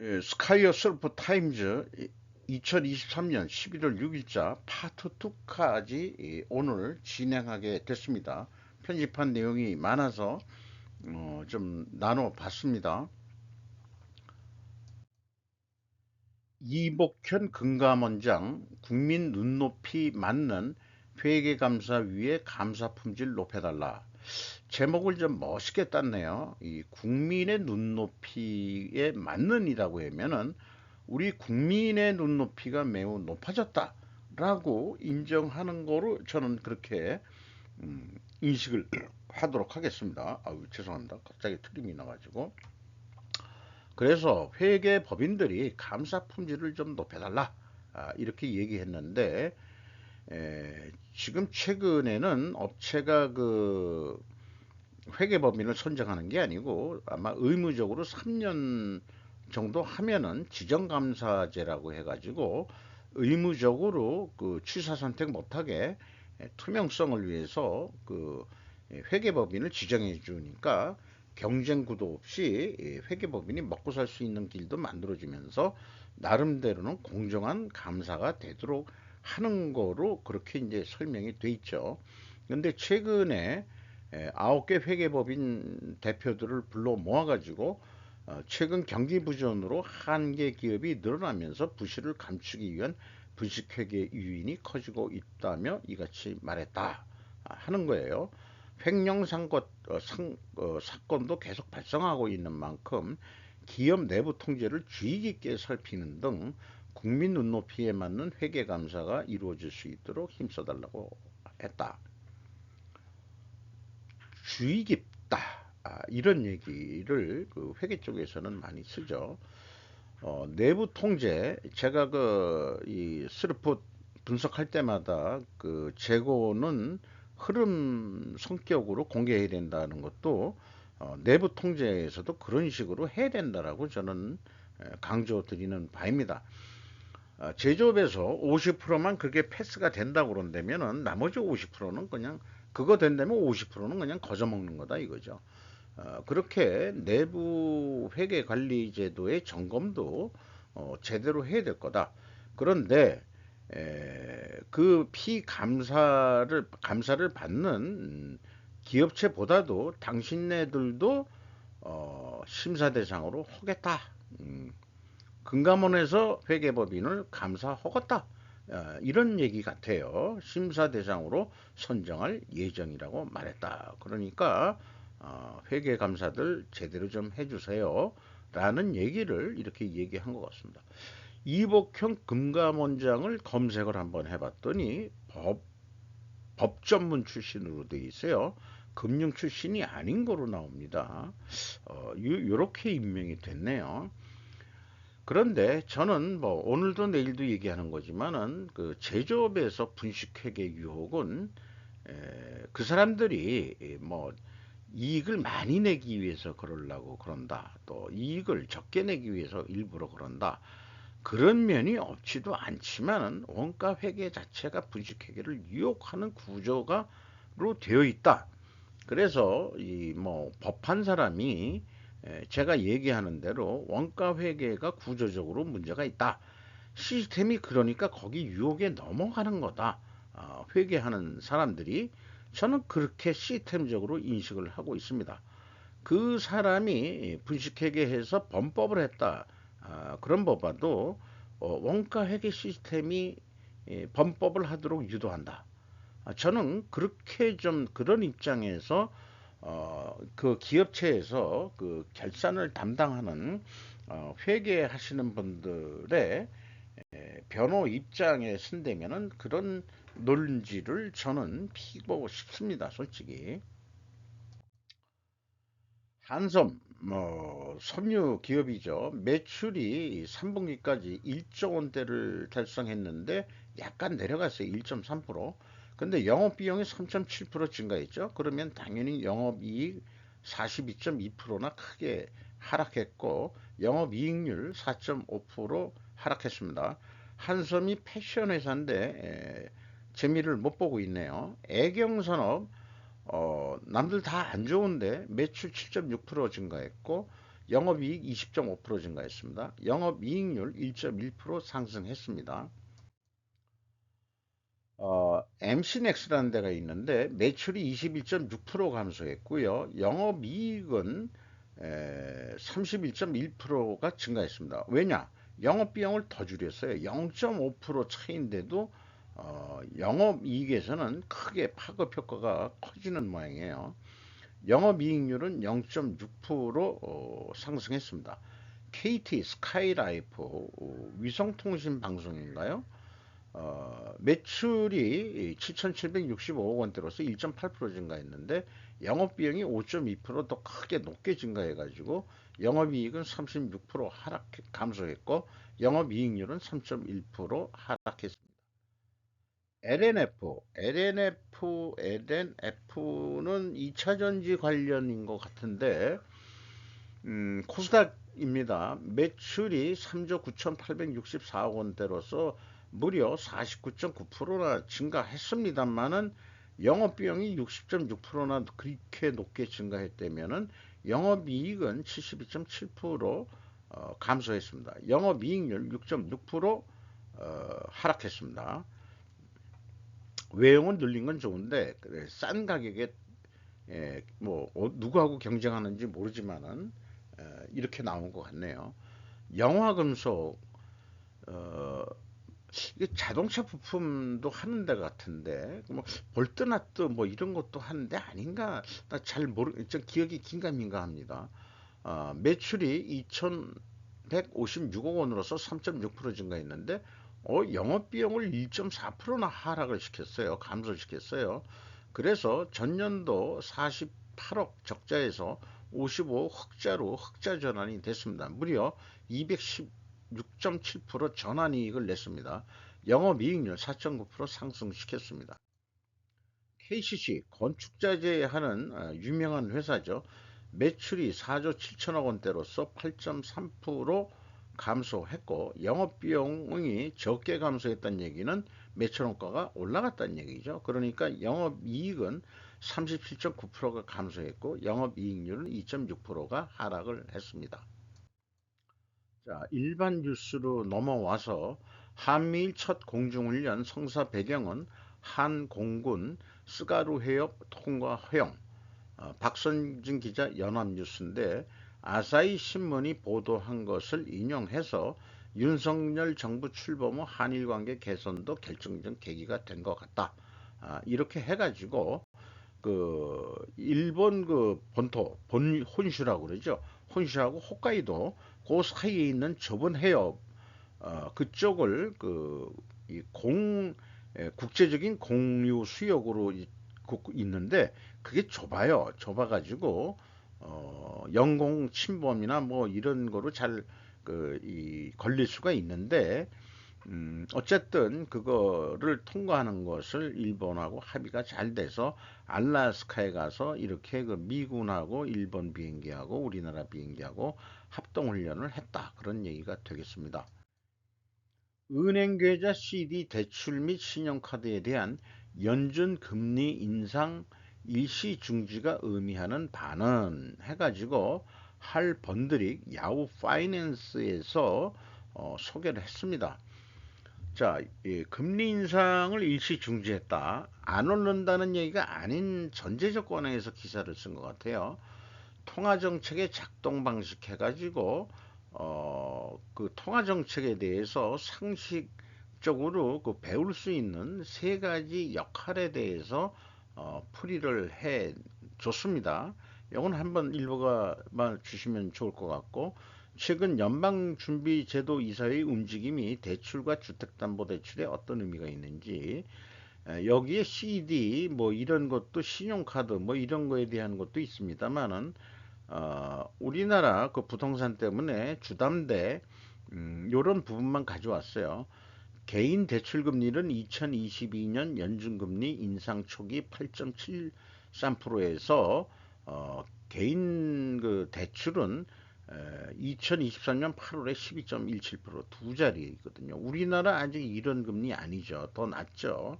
예, 스카이어 서프 타임즈 2023년 11월 6일자 파트 2까지 오늘 진행하게 됐습니다. 편집한 내용이 많아서 좀 나눠봤습니다. 이복현 금감원장 국민 눈높이 맞는 회계감사위의 감사 품질 높여달라. 제목을 좀 멋있게 땄네요. 이 국민의 눈높이에 맞는이라고 하면은 우리 국민의 눈높이가 매우 높아졌다라고 인정하는 거로 저는 그렇게 인식을 하도록 하겠습니다. 아유, 죄송합니다. 갑자기 트림이 나가지고. 그래서 회계 법인들이 감사 품질을 좀 높여달라. 이렇게 얘기했는데 지금 최근에는 업체가 그 회계법인을 선정하는 게 아니고 아마 의무적으로 3년 정도 하면은 지정감사제라고 해가지고 의무적으로 그 취사 선택 못하게 투명성을 위해서 그 회계법인을 지정해 주니까 경쟁 구도 없이 회계법인이 먹고 살 수 있는 길도 만들어지면서 나름대로는 공정한 감사가 되도록 하는 거로 그렇게 이제 설명이 돼 있죠. 근데 최근에 9개 회계법인 대표들을 불러 모아가지고 최근 경기 부전으로 한 개 기업이 늘어나면서 부실을 감추기 위한 분식회계 유인이 커지고 있다며 이같이 말했다 하는 거예요. 횡령 사건도 계속 발생하고 있는 만큼 기업 내부 통제를 주의 깊게 살피는 등 국민 눈높이에 맞는 회계 감사가 이루어질 수 있도록 힘써달라고 했다. 주의 깊다. 이런 얘기를 그 회계 쪽에서는 많이 쓰죠. 내부 통제, 제가 이 스르포 분석할 때마다 그 재고는 흐름 성격으로 공개해야 된다는 것도 내부 통제에서도 그런 식으로 해야 된다라고 저는 강조드리는 바입니다. 제조업에서 50%만 그렇게 패스가 된다고 그런다면은 나머지 50%는 그냥 그거 된다면 50%는 그냥 거저먹는 거다 이거죠. 그렇게 내부 회계 관리 제도의 점검도 제대로 해야 될 거다. 그런데 그 감사를 받는 기업체보다도 당신네들도 심사 대상으로 하겠다. 음, 금감원에서 회계법인을 감사하겠다. 이런 얘기 같아요. 심사 대상으로 선정할 예정이라고 말했다. 그러니까 회계감사들 제대로 좀 해주세요. 라는 얘기를 이렇게 얘기한 것 같습니다. 이복형 금감원장을 검색을 한번 해봤더니 법 전문 출신으로 돼 있어요. 금융 출신이 아닌 거로 나옵니다. 요렇게 임명이 됐네요. 그런데 저는 뭐 오늘도 내일도 얘기하는 거지만은 그 제조업에서 분식회계 유혹은 그 사람들이 뭐 이익을 많이 내기 위해서 그러려고 그런다. 또 이익을 적게 내기 위해서 일부러 그런다. 그런 면이 없지도 않지만은 원가 회계 자체가 분식회계를 유혹하는 구조가로 되어 있다. 그래서 이 뭐 법한 사람이 제가 얘기하는 대로 원가 회계가 구조적으로 문제가 있다. 시스템이 그러니까 거기 유혹에 넘어가는 거다. 회계하는 사람들이 저는 그렇게 시스템적으로 인식을 하고 있습니다. 그 사람이 분식회계해서 범법을 했다. 그런 법안도 원가 회계 시스템이 범법을 하도록 유도한다. 저는 그렇게 좀 그런 입장에서 그 기업체에서 그 결산을 담당하는 회계하시는 분들의 변호 입장에 선대면은 그런 논지를 저는 피고 싶습니다, 솔직히. 한섬, 뭐, 섬유 기업이죠. 매출이 3분기까지 1조 원대를 달성했는데 약간 내려갔어요. 1.3%. 근데 영업비용이 3.7% 증가했죠. 그러면 당연히 영업이익 42.2%나 크게 하락했고, 영업이익률 4.5% 하락했습니다. 한섬이 패션 회사인데, 재미를 못 보고 있네요. 애경산업, 남들 다 안 좋은데 매출 7.6% 증가했고 영업이익 20.5% 증가했습니다. 영업이익률 1.1% 상승했습니다. MC넥스라는 데가 있는데 매출이 21.6% 감소했고요. 영업이익은 31.1%가 증가했습니다. 왜냐? 영업비용을 더 줄였어요. 0.5% 차이인데도 영업이익에서는 크게 파급 효과가 커지는 모양이에요. 영업이익률은 0.6% 상승했습니다. KT 스카이라이프 위성통신 방송인가요? 매출이 7,765억 원대로서 1.8% 증가했는데 영업비용이 5.2%더 크게 높게 증가해가지고 영업이익은 36% 감소했고 영업이익률은 3.1% 하락했습니다. LNF는 2차전지 관련인 것 같은데 코스닥입니다. 매출이 3조 9,864억 원대로서 무려 49.9%나 증가했습니다만은 영업비용이 60.6%나 그렇게 높게 증가했다면은 영업이익은 72.7% 감소했습니다. 영업이익률 6.6% 하락했습니다. 외형은 늘린 건 좋은데 싼 가격에 뭐 누구하고 경쟁하는지 모르지만은 이렇게 나온 것 같네요. 영화금속 어, 이게 자동차 부품도 하는 데 같은데 뭐 볼트나트 뭐 이런 것도 하는데 아닌가 나 잘 모르 좀 기억이 긴가민가합니다. 매출이 2,156억 원으로서 3.6% 증가했는데 영업비용을 1.4%나 하락을 시켰어요. 감소시켰어요. 그래서 전년도 48억 적자에서 55억 흑자로 흑자 전환이 됐습니다. 무려 216.7% 전환이익을 냈습니다. 영업이익률 4.9% 상승시켰습니다. KCC 건축자재 하는 유명한 회사죠. 매출이 4조 7천억 원대로서 8.3% 감소했고 영업비용이 적게 감소했다는 얘기는 매출원가가 올라갔다는 얘기죠. 그러니까 영업이익은 37.9%가 감소했고 영업이익률은 2.6%가 하락을 했습니다. 자, 일반 뉴스로 넘어와서 한미일 첫 공중훈련 성사 배경은 한공군 스가루 해협 통과 허용. 박선진 기자 연합뉴스인데 아사히 신문이 보도한 것을 인용해서 윤석열 정부 출범 후 한일 관계 개선도 결정적 계기가 된 것 같다. 이렇게 해가지고 그 일본 그 본토 본 혼슈라고 그러죠. 혼슈하고 홋카이도 그 사이에 있는 좁은 해협 그쪽을 그이공 국제적인 공유 수역으로 있는데 그게 좁아요. 좁아가지고 영공 침범이나 뭐 이런 거로 잘 걸릴 수가 있는데 어쨌든 그거를 통과하는 것을 일본하고 합의가 잘 돼서 알라스카에 가서 이렇게 그 미군하고 일본 비행기하고 우리나라 비행기하고 합동훈련을 했다. 그런 얘기가 되겠습니다. 은행계좌 CD 대출 및 신용카드에 대한 연준 금리 인상 일시 중지가 의미하는 반은 해가지고 할 번드릭 야후 파이낸스에서 소개를 했습니다. 자, 금리 인상을 일시 중지했다. 안 오른다는 얘기가 아닌 전제 조건에서 기사를 쓴 것 같아요. 통화 정책의 작동 방식 해가지고 그 통화 정책에 대해서 상식적으로 그 배울 수 있는 세 가지 역할에 대해서 풀이를 해 줬습니다. 이건 한번 읽어봐 주시면 좋을 것 같고 최근 연방준비제도 이사회의 움직임이 대출과 주택담보대출에 어떤 의미가 있는지 여기에 CD 뭐 이런 것도 신용카드 뭐 이런 거에 대한 것도 있습니다만은 우리나라 그 부동산 때문에 주담대 요런 부분만 가져왔어요. 개인 대출 금리는 2022년 연준금리 인상 초기 8.73%에서 개인 그 대출은 2023년 8월에 12.17%두 자리거든요. 우리나라 아직 이런 금리 아니죠. 더 낮죠.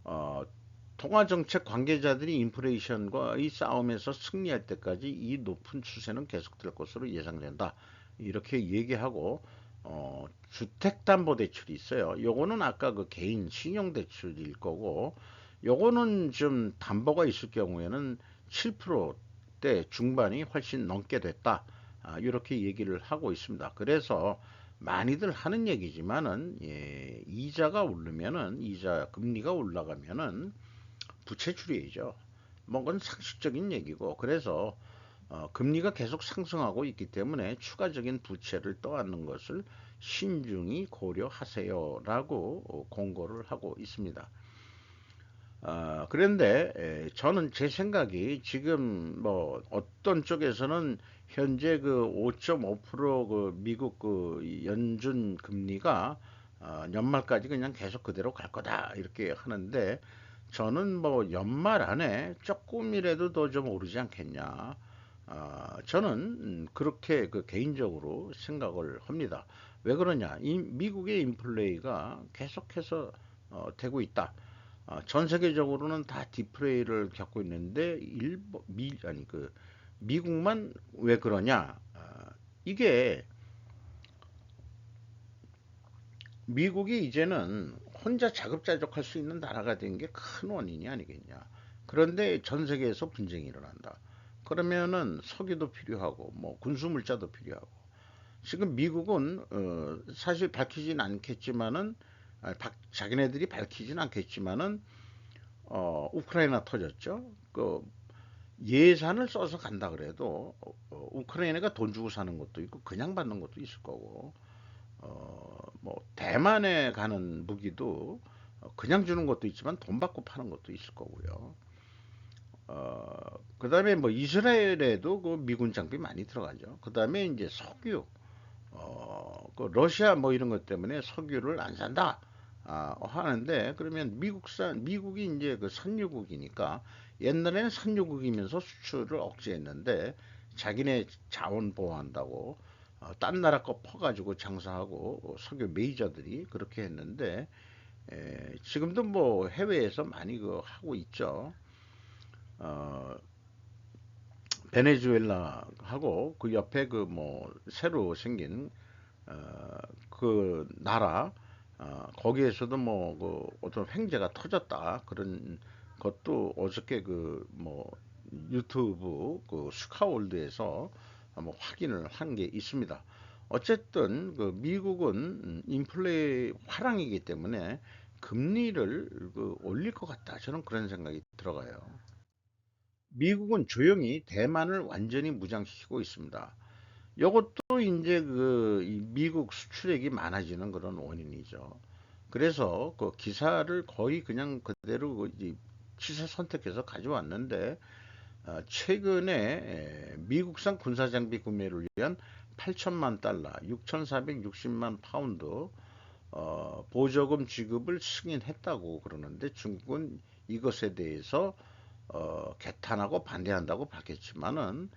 어, 통화정책 관계자들이 인플레이션과 이 싸움에서 승리할 때까지 이 높은 추세는 계속될 것으로 예상된다. 이렇게 얘기하고 주택담보대출이 있어요. 요거는 아까 그 개인 신용대출일 거고 요거는 좀 담보가 있을 경우에는 7%대 중반이 훨씬 넘게 됐다. 이렇게 얘기를 하고 있습니다. 그래서 많이들 하는 얘기지만은 이자가 오르면은 이자 금리가 올라가면은 부채 줄이죠. 뭐 그건 상식적인 얘기고 그래서 금리가 계속 상승하고 있기 때문에 추가적인 부채를 떠안는 것을 신중히 고려하세요라고 공고를 하고 있습니다. 그런데 저는 제 생각이 지금 뭐 어떤 쪽에서는 현재 그 5.5%그 미국 그 연준 금리가 연말까지 그냥 계속 그대로 갈 거다 이렇게 하는데 저는 뭐 연말 안에 조금이라도 더 좀 오르지 않겠냐. 저는 그렇게 그 개인적으로 생각을 합니다. 왜 그러냐? 이 미국의 인플레이가 계속해서 되고 있다. 전 세계적으로는 다 디플레이를 겪고 있는데 아니 그 미국만 왜 그러냐? 이게 미국이 이제는 혼자 자급자족할 수 있는 나라가 된 게 큰 원인이 아니겠냐. 그런데 전 세계에서 분쟁이 일어난다. 그러면은 석유도 필요하고 뭐 군수물자도 필요하고 지금 미국은 사실 밝히진 않겠지만은 자기네들이 밝히진 않겠지만은 우크라이나 터졌죠. 그 예산을 써서 간다 그래도 우크라이나가 돈 주고 사는 것도 있고 그냥 받는 것도 있을 거고 뭐 대만에 가는 무기도 그냥 주는 것도 있지만 돈 받고 파는 것도 있을 거고요. 그다음에 뭐 이스라엘에도 그 미군 장비 많이 들어가죠. 그다음에 이제 석유, 그 러시아 뭐 이런 것 때문에 석유를 안 산다. 하는데 그러면 미국이 이제 그 산유국이니까 옛날에는 산유국이면서 수출을 억제했는데 자기네 자원 보호한다고 딴 나라 거 퍼가지고 장사하고 석유 메이저들이 그렇게 했는데 지금도 뭐 해외에서 많이 그 하고 있죠. 어, 베네수엘라하고 그 옆에 그 뭐 새로 생긴 그 나라 거기에서도 뭐 그 어떤 횡재가 터졌다 그런 것도 어저께 그 뭐 유튜브 그 슈카월드에서 뭐 확인을 한 게 있습니다. 어쨌든 그 미국은 인플레 화랑이기 때문에 금리를 그 올릴 것 같다. 저는 그런 생각이 들어가요. 미국은 조용히 대만을 완전히 무장시키고 있습니다. 이것도 이제 그 미국 수출액이 많아지는 그런 원인이죠. 그래서 그 기사를 거의 그냥 그대로 그 취사 선택해서 가져왔는데 최근에 미국산 군사장비 구매를 위한 8천만 달러, 6,460만 파운드 보조금 지급을 승인했다고 그러는데 중국은 이것에 대해서 개탄하고 반대한다고 밝혔지만은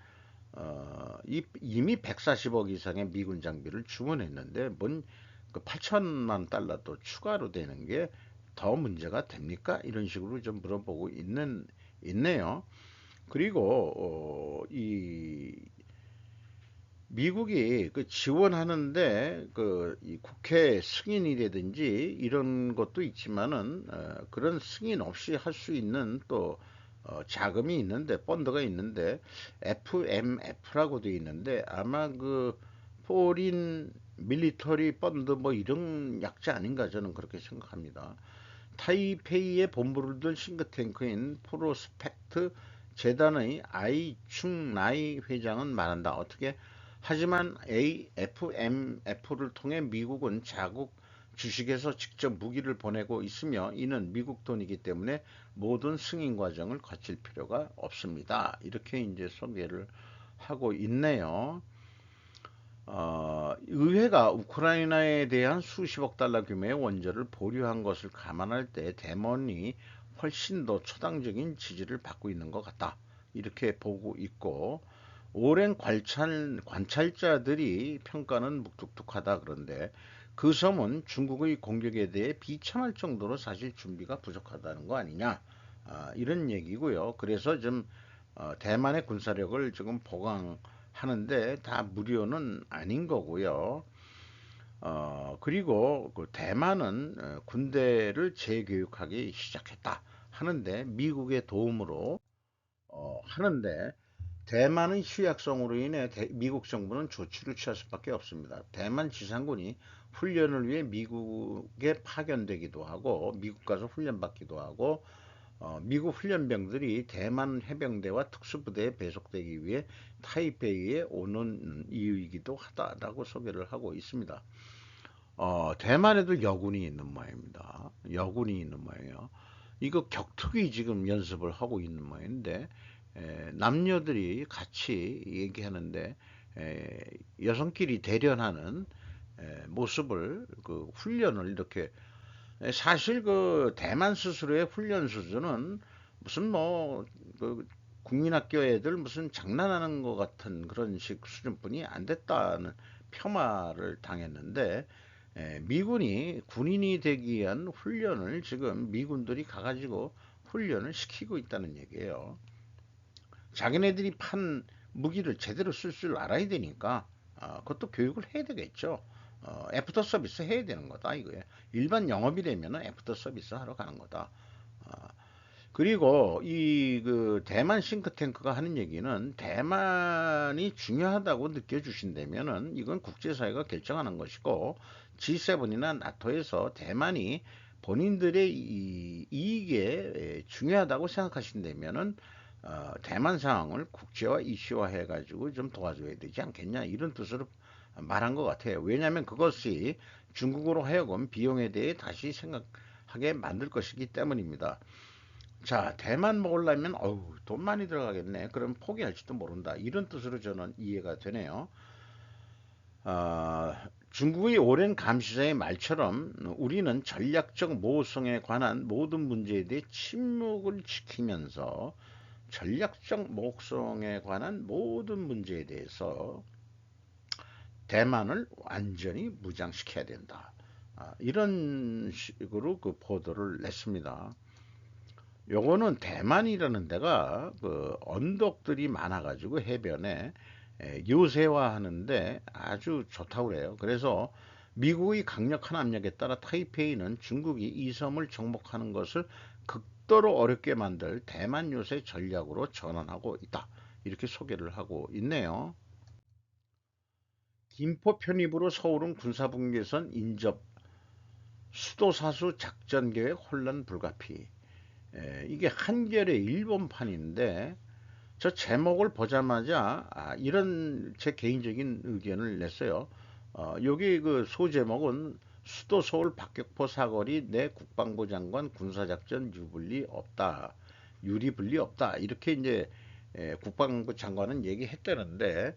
이미 140억 이상의 미군 장비를 주문했는데 뭔그 8천만 달러 또 추가로 되는 게 더 문제가 됩니까? 이런 식으로 좀 물어보고 있네요. 그리고 이 미국이 그 지원하는데 그이 국회 승인이라든지 이런 것도 있지만은 그런 승인 없이 할 수 있는 또 자금이 있는데 펀드가 있는데 FMF라고 되어 있는데 아마 그 포린 밀리터리 펀드 뭐 이런 약자 아닌가 저는 그렇게 생각합니다. 타이페이에 본부를 둔 싱크탱크인 프로스펙트 재단의 아이충나이 회장은 말한다. 어떻게? 하지만 AFMF를 통해 미국은 자국 주식에서 직접 무기를 보내고 있으며 이는 미국 돈이기 때문에 모든 승인 과정을 거칠 필요가 없습니다. 이렇게 이제 소개를 하고 있네요. 의회가 우크라이나에 대한 수십억 달러 규모의 원조를 보류한 것을 감안할 때 대만이 훨씬 더 초당적인 지지를 받고 있는 것 같다. 이렇게 보고 있고 오랜 관찰자들이 평가는 묵뚝뚝하다 그런데 그 점은 중국의 공격에 대해 비참할 정도로 사실 준비가 부족하다는 거 아니냐. 이런 얘기고요. 그래서 좀 대만의 군사력을 지금 보강하는데 다 무료는 아닌 거고요. 그리고 그 대만은 군대를 재교육하기 시작했다 하는데 미국의 도움으로 하는데 대만은 휴약성으로 인해 미국 정부는 조치를 취할 수밖에 없습니다. 대만 지상군이 훈련을 위해 미국에 파견되기도 하고 미국 가서 훈련받기도 하고 미국 훈련병들이 대만 해병대와 특수부대에 배속되기 위해 타이페이에 오는 이유이기도 하다라고 소개를 하고 있습니다. 대만에도 여군이 있는 모양입니다. 여군이 있는 모양이에요. 이거 격투기 지금 연습을 하고 있는 모양인데 남녀들이 같이 얘기하는데 여성끼리 대련하는 모습을 그 훈련을 이렇게 사실 그 대만 스스로의 훈련 수준은 무슨 뭐그 국민학교 애들 무슨 장난하는 것 같은 그런 식 수준뿐이 안 됐다는 폄하를 당했는데 미군이 군인이 되기 위한 훈련을 지금 미군들이 가가지고 훈련을 시키고 있다는 얘기예요. 자기네들이 판 무기를 제대로 쓸 줄 알아야 되니까 그것도 교육을 해야 되겠죠. 애프터 서비스 해야 되는 거다 이거예요. 일반 영업이라면 애프터 서비스 하러 가는 거다. 어, 그리고 이 그 대만 싱크탱크가 하는 얘기는 대만이 중요하다고 느껴주신다면은 이건 국제사회가 결정하는 것이고 G7이나 나토에서 대만이 본인들의 이익에 중요하다고 생각하신다면은 대만 상황을 국제화 이슈화 해가지고 좀 도와줘야 되지 않겠냐 이런 뜻으로 말한 것 같아요. 왜냐하면 그것이 중국으로 하여금 비용에 대해 다시 생각하게 만들 것이기 때문입니다. 자, 대만 먹으려면 돈 많이 들어가겠네. 그럼 포기할지도 모른다. 이런 뜻으로 저는 이해가 되네요. 중국의 오랜 감시자의 말처럼 우리는 전략적 모호성에 관한 모든 문제에 대해 침묵을 지키면서 전략적 모호성에 관한 모든 문제에 대해서 대만을 완전히 무장시켜야 된다. 이런 식으로 그 보도를 냈습니다. 요거는 대만이라는 데가 그 언덕들이 많아가지고 해변에 요새화하는데 아주 좋다고 그래요. 그래서 미국의 강력한 압력에 따라 타이페이는 중국이 이 섬을 정복하는 것을 극도로 어렵게 만들 대만 요새 전략으로 전환하고 있다. 이렇게 소개를 하고 있네요. 김포 편입으로 서울은 군사분계선 인접, 수도사수 작전계획 혼란 불가피. 이게 한겨레 일본판인데 저 제목을 보자마자 이런 제 개인적인 의견을 냈어요. 여기 그 소제목은 수도 서울 박격포 사거리 내 국방부 장관 군사작전 유불리 없다. 유리불리 없다. 이렇게 이제 국방부 장관은 얘기했다는데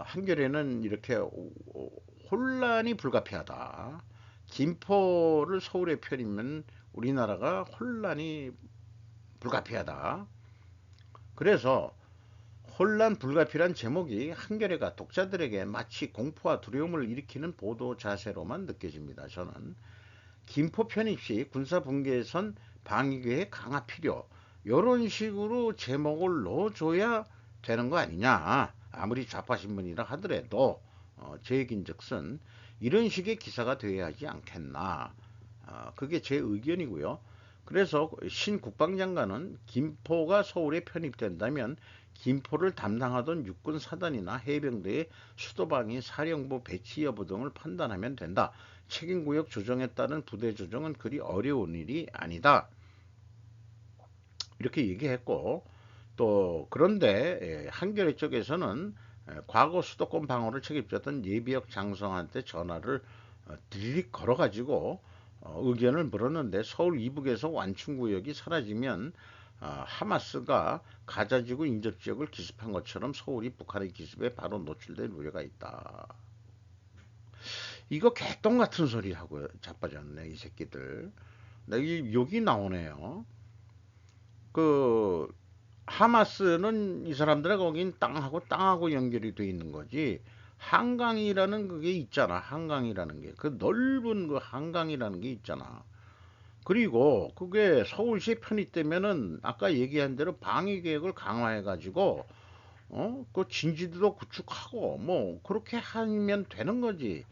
한겨레는 이렇게 혼란이 불가피하다. 김포를 서울에 펴리면 우리나라가 혼란이 불가피하다. 그래서 혼란 불가피란 제목이 한겨레가 독자들에게 마치 공포와 두려움을 일으키는 보도 자세로만 느껴집니다. 저는 김포 편입 시 군사 분계선 방위계획 강화 필요 이런 식으로 제목을 넣어줘야 되는 거 아니냐. 아무리 좌파 신문이라 하더라도 제 얘긴즉슨 이런 식의 기사가 되어야 하지 않겠나. 그게 제 의견이고요. 그래서 신 국방장관은 김포가 서울에 편입된다면 김포를 담당하던 육군 사단이나 해병대의 수도방위 사령부 배치 여부 등을 판단하면 된다. 책임구역 조정에 따른 부대 조정은 그리 어려운 일이 아니다. 이렇게 얘기했고 또 그런데 한겨레 쪽에서는 과거 수도권 방어를 책임졌던 예비역 장성한테 전화를 들릭 걸어가지고 의견을 물었는데 서울 이북에서 완충구역이 사라지면 하마스가 가자지구 인접지역을 기습한 것처럼 서울이 북한의 기습에 바로 노출될 우려가 있다. 이거 개똥 같은 소리 하고 자빠졌네 이 새끼들. 여기 나오네요. 그 하마스는 이 사람들의 거긴 땅하고 연결이 돼 있는 거지. 한강이라는 그게 있잖아. 한강이라는 게. 그 넓은 그 한강이라는 게 있잖아. 그리고 그게 서울시 편입되면은 아까 얘기한 대로 방위 계획을 강화해 가지고 그 진지도도 구축하고 뭐 그렇게 하면 되는 거지.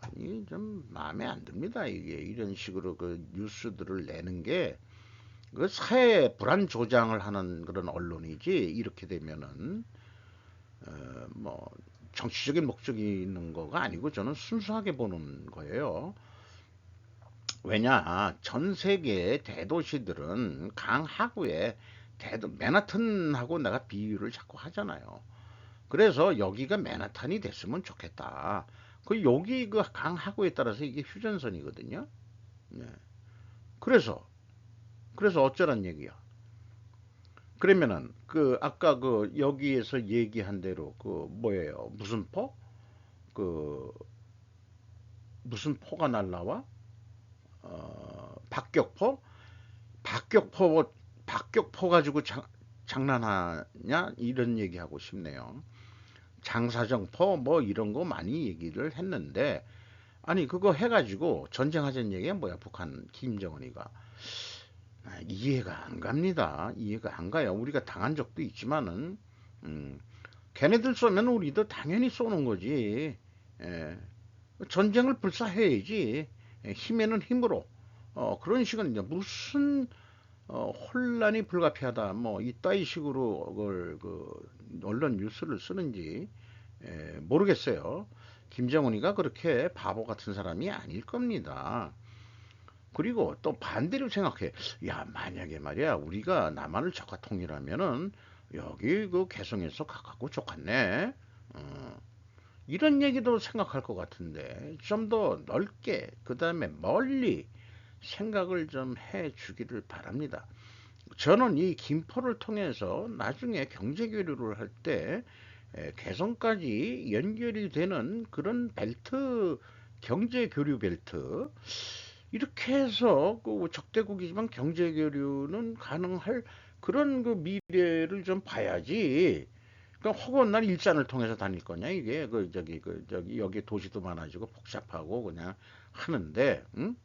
아니 좀 마음에 안 듭니다. 이게 이런 식으로 그 뉴스들을 내는 게 그 사회 불안 조장을 하는 그런 언론이지. 이렇게 되면은 뭐 정치적인 목적이 있는 거가 아니고 저는 순수하게 보는 거예요. 왜냐, 전 세계 대도시들은 강 하구에 맨하탄하고 내가 비유를 자꾸 하잖아요. 그래서 여기가 맨하탄이 됐으면 좋겠다. 그 여기 그 강 하구에 따라서 이게 휴전선이거든요. 네. 그래서 어쩌란 얘기야. 그러면은 그 아까 그 여기에서 얘기한 대로 그 뭐예요? 무슨 포? 그 무슨 포가 날라와? 박격포? 박격포 박격포 가지고 장난하냐 이런 얘기하고 싶네요. 장사정포 뭐 이런 거 많이 얘기를 했는데 아니 그거 해가지고 전쟁하자는 얘기가 뭐야 북한 김정은이가. 이해가 안 갑니다. 이해가 안 가요. 우리가 당한 적도 있지만은 음, 걔네들 쏘면 우리도 당연히 쏘는 거지. 예. 전쟁을 불사해야지. 예, 힘에는 힘으로. 그런 식은 이제 무슨 혼란이 불가피하다. 뭐 이따위 식으로 그걸 그 언론 뉴스를 쓰는지 모르겠어요. 김정은이가 그렇게 바보 같은 사람이 아닐 겁니다. 그리고 또 반대로 생각해. 야, 만약에 말이야, 우리가 남한을 적화 통일하면은 여기 그 개성에서 가깝고 좋겠네. 어, 이런 얘기도 생각할 것 같은데 좀 더 넓게 그 다음에 멀리 생각을 좀 해 주기를 바랍니다. 저는 이 김포를 통해서 나중에 경제 교류를 할 때 개성까지 연결이 되는 그런 벨트, 경제 교류 벨트 이렇게 해서 그 적대국이지만 경제 교류는 가능할 그런 그 미래를 좀 봐야지. 그럼 허구한 날 일산을 통해서 다닐 거냐 이게 그 저기 여기 도시도 많아지고 복잡하고 그냥 하는데 응?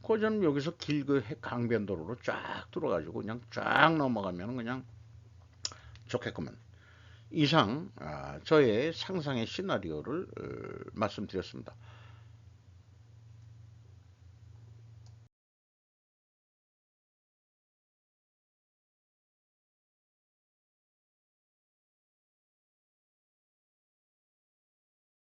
그 저는 여기서 길 그 강변도로로 쫙 들어가지고 그냥 쫙 넘어가면 그냥 좋겠구만. 이상 저의 상상의 시나리오를 말씀드렸습니다.